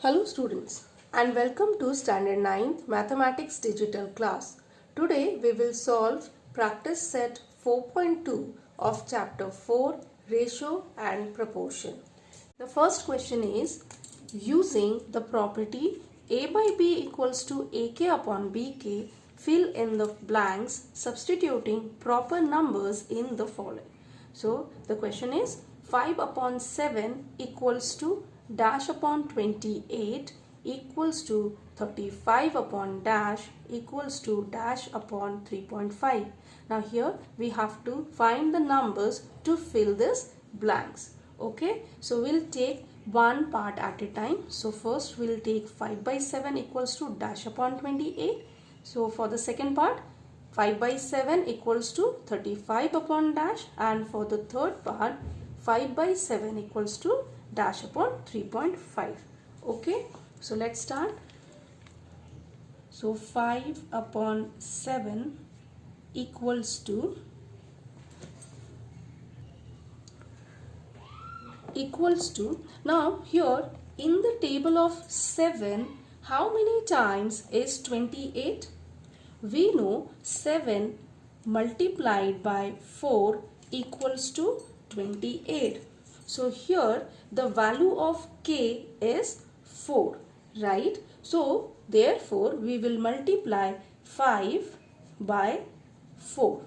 Hello students and welcome to Standard 9th Mathematics Digital class. Today we will solve practice set 4.2 of chapter 4 Ratio and Proportion. The first question is using the property A by B equals to AK upon BK, fill in the blanks substituting proper numbers in the following. So the question is 5 upon 7 equals to dash upon 28 equals to 35 upon dash equals to dash upon 3.5. Now here we have to find the numbers to fill this blanks. Okay, so we'll take one part at a time. So first we'll take 5 by 7 equals to dash upon 28. So for the second part 5 by 7 equals to 35 upon dash, and for the third part 5 by 7 equals to dash upon 3.5. Okay, so let's start. So 5 upon 7 equals to now here in the table of 7, how many times is 28? We know 7 multiplied by 4 equals to 28. So here the value of k is 4, right? So therefore we will multiply 5 by 4.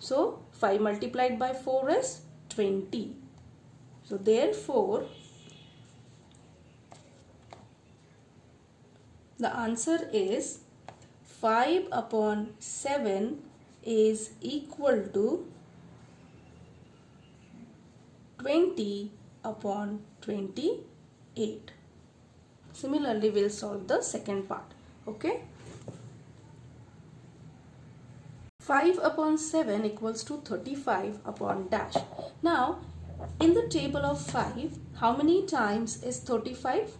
So 5 multiplied by 4 is 20. So therefore the answer is 5 upon 7 is equal to 20 upon 28. Similarly, we'll solve the second part. Okay. 5 upon 7 equals to 35 upon dash. Now, in the table of 5, how many times is 35?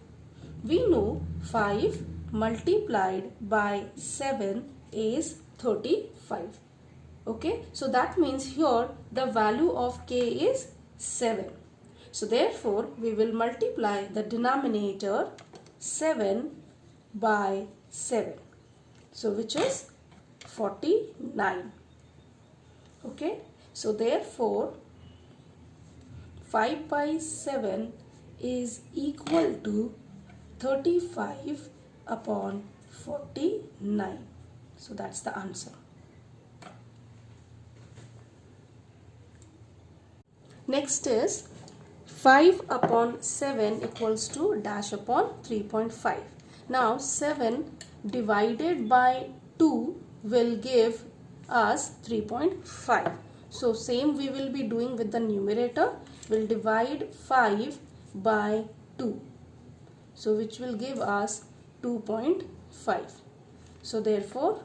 We know 5 multiplied by 7 is 35. Okay, so that means here the value of k is 7. So therefore we will multiply the denominator 7 by 7. So which is 49. Okay, so therefore 5 by 7 is equal to 35 upon 49. So that's the answer. Next is 5 upon 7 equals to dash upon 3.5. Now 7 divided by 2 will give us 3.5. So same we will be doing with the numerator. We'll divide 5 by 2. So which will give us 2.5. So therefore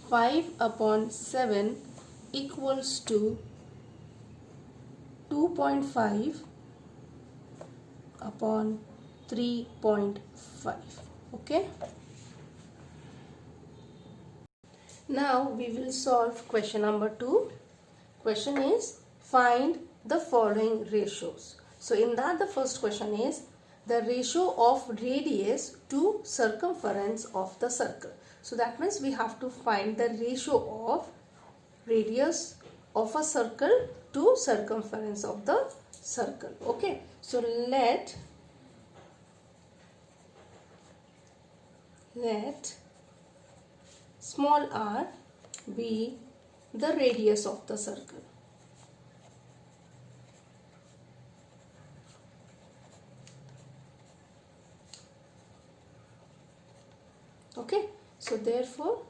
5 upon 7 equals to 2.5 upon 3.5. Okay. Now we will solve question number 2. Question is find the following ratios. So in that the first question is the ratio of radius to circumference of the circle. So that means we have to find the ratio of radius of a circle to circumference of the circle. Okay, so let small r be the radius of the circle. Okay, so therefore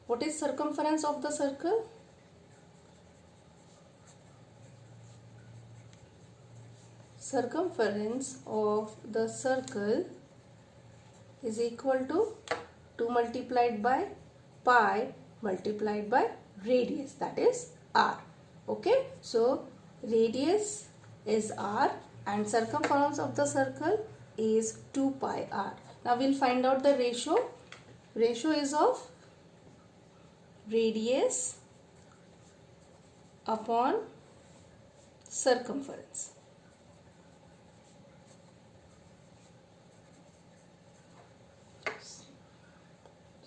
what is circumference of the circle? Circumference of the circle is equal to 2 multiplied by pi multiplied by radius, that is r. Okay, so radius is r and circumference of the circle is 2 pi r. Now we'll find out the ratio. Ratio is of radius upon circumference.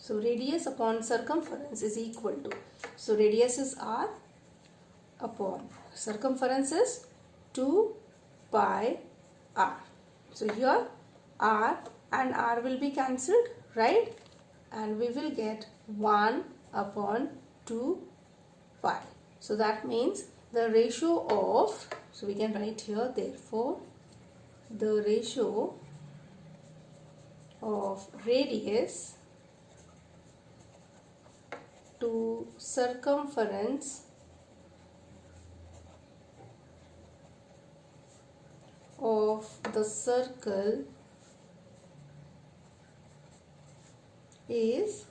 So radius upon circumference is equal to, so radius is r upon circumference is 2 pi r. So here r and r will be cancelled, right? And we will get 1 upon 2 pi. So that means the ratio of, so we can write here, therefore the ratio of radius to circumference of the circle is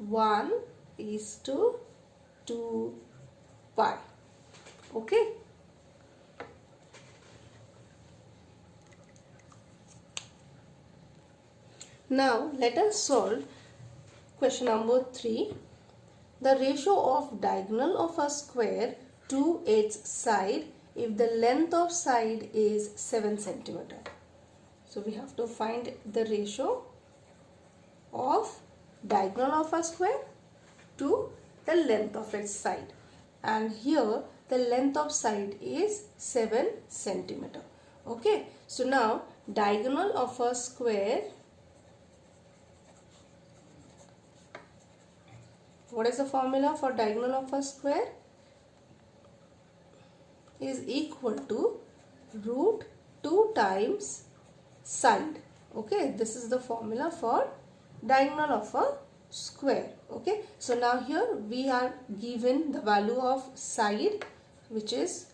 1:2 pi. Okay. Now let us solve question number 3. The ratio of diagonal of a square to its side if the length of side is 7 cm. So we have to find the ratio of diagonal of a square to the length of its side, and here the length of side is 7 cm. Okay, so now diagonal of a square, what is the formula for diagonal of a square? Is equal to root 2 times side. Okay, this is the formula for diagonal of a square. Okay, so now here we are given the value of side, which is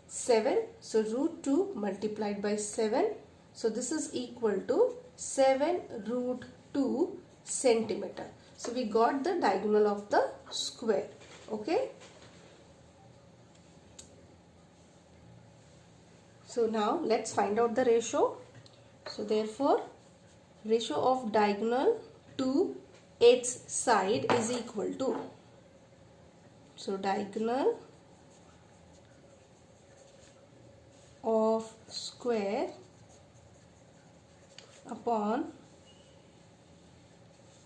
7. So root 2 multiplied by 7. So this is equal to 7 root 2 centimeter. So we got the diagonal of the square. Okay. So now let's find out the ratio. So therefore ratio of diagonal to its side is equal to, so diagonal of square upon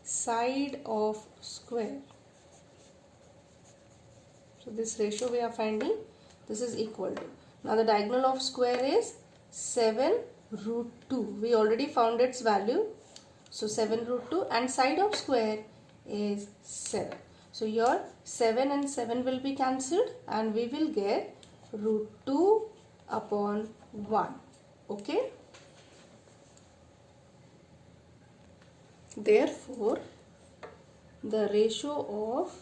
side of square. So this ratio we are finding, this is equal to, now the diagonal of square is 7 root 2. We already found its value. So 7 root 2, and side of square is 7. So here 7 and 7 will be cancelled and we will get root 2 upon 1. Okay. Therefore, the ratio of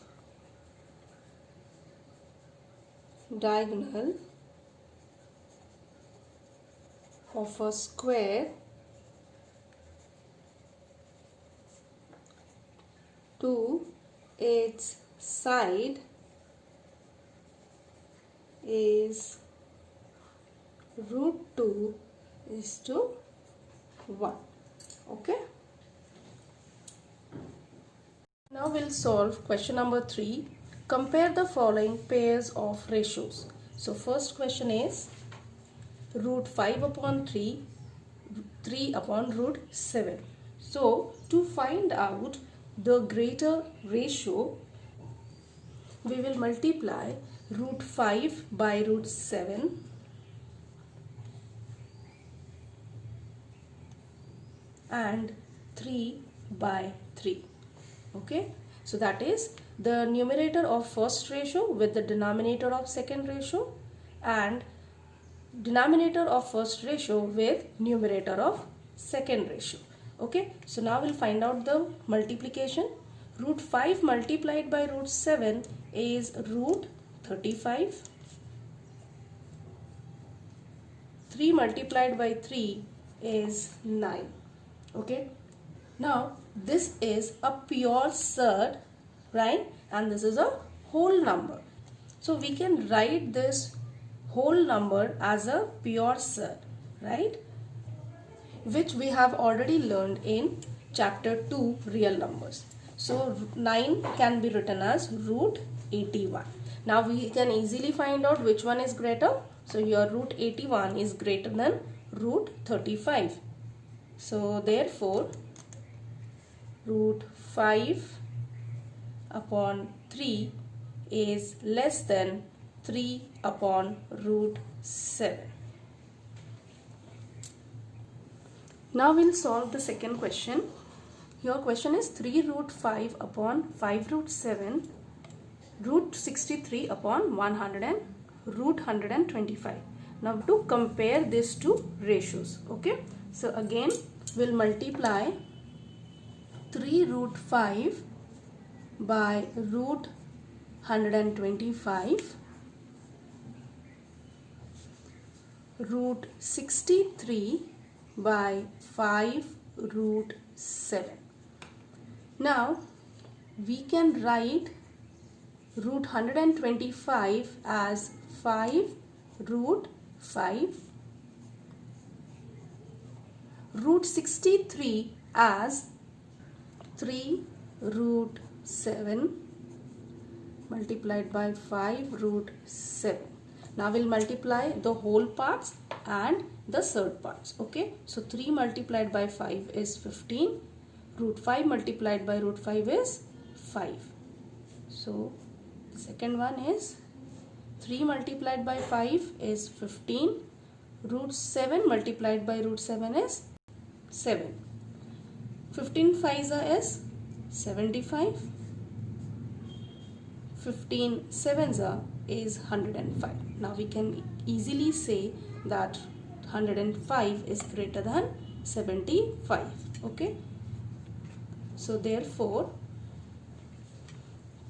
diagonal of a square to its side is root 2 is to 1. Okay. Now we'll solve question number 3. Compare the following pairs of ratios. So first question is root 5 upon 3, 3 upon root 7. So to find out the greater ratio, we will multiply root 5 by root 7 and 3 by 3. Okay, so that is the numerator of first ratio with the denominator of second ratio and denominator of first ratio with numerator of second ratio. Okay, so now we'll find out the multiplication. Root 5 multiplied by root 7 is root 35. 3 multiplied by 3 is 9. Okay, now this is a pure surd, right? And this is a whole number. So we can write this whole number as a pure surd, right? Which we have already learned in chapter 2 real numbers. So 9 can be written as root 81. Now we can easily find out which one is greater. So your root 81 is greater than root 35. So therefore root 5 upon 3 is less than 3 upon root 7. Now we'll solve the second question. Your question is 3 root 5 upon 5 root 7, root 63 upon 100 and root 125. Now to compare these two ratios, okay? So again we'll multiply 3 root 5 by root 125, root 63 by 5 root 7. Now we can write root 125 as 5 root 5, root 63 as 3 root 7 multiplied by 5 root 7. Now we'll multiply the whole parts and the third parts. Okay, so 3 multiplied by 5 is 15, root 5 multiplied by root 5 is 5. So the second one is 3 multiplied by 5 is 15, root 7 multiplied by root 7 is 7. 15 5s is 75, 15 7s is 105. Now we can easily say that 105 is greater than 75. Okay, so therefore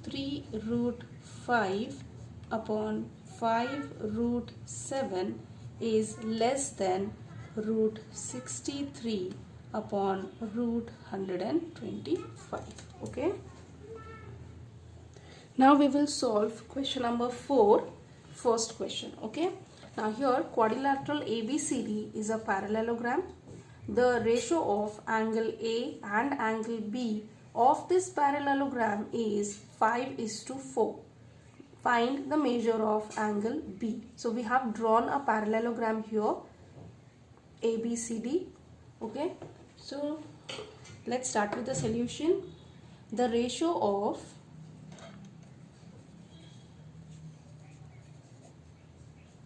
3 root 5 upon 5 root 7 is less than root 63 upon root 125. Okay, now we will solve question number 4, first question. Okay, now here quadrilateral ABCD is a parallelogram. The ratio of angle A and angle B of this parallelogram is 5:4. Find the measure of angle B. So we have drawn a parallelogram here, ABCD. Okay, so let's start with the solution. The ratio of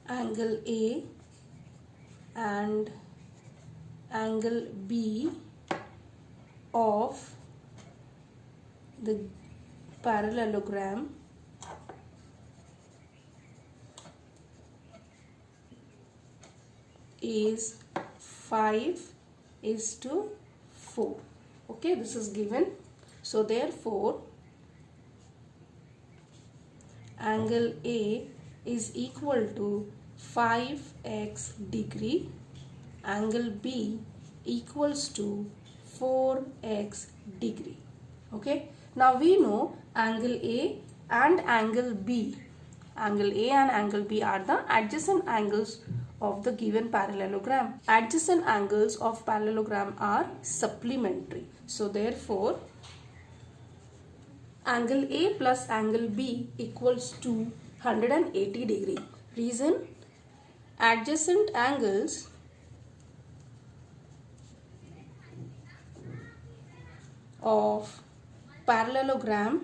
angle A and angle B of the parallelogram is 5:4. Okay, this is given. So therefore angle A is equal to 5x degree, angle B equals to 4x degree. Okay, now we know angle A and angle B. Angle A and angle B are the adjacent angles of the given parallelogram. Adjacent angles of parallelogram are supplementary. So therefore angle A plus angle B equals to 180 degree. Reason: adjacent angles of parallelogram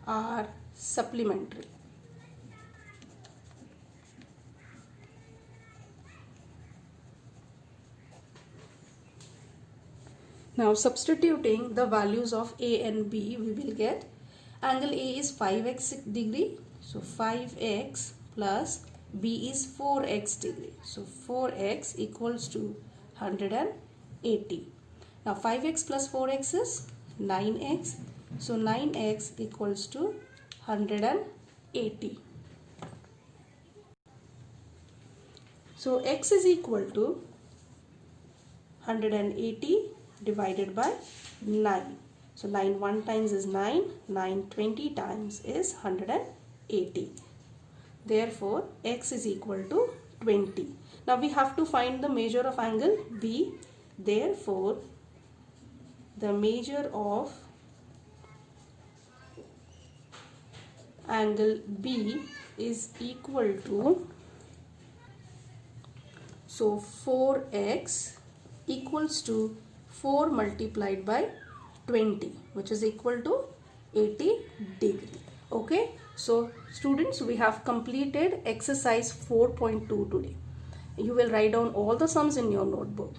are supplementary. Now substituting the values of A and B, we will get angle A is 5x degree, so 5x plus B is 4x degree, so 4x equals to 180. Now 5x plus 4x is 9x, so 9x equals to 180. So x is equal to 180 divided by 9. So 9 1 times is 9, 9 20 times is 180. Therefore x is equal to 20. Now we have to find the measure of angle B. Therefore the measure of angle B is equal to, so 4x equals to 4 multiplied by 20, which is equal to 80 degree. Okay, so students, we have completed exercise 4.2 today. You will write down all the sums in your notebook.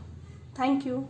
Thank you.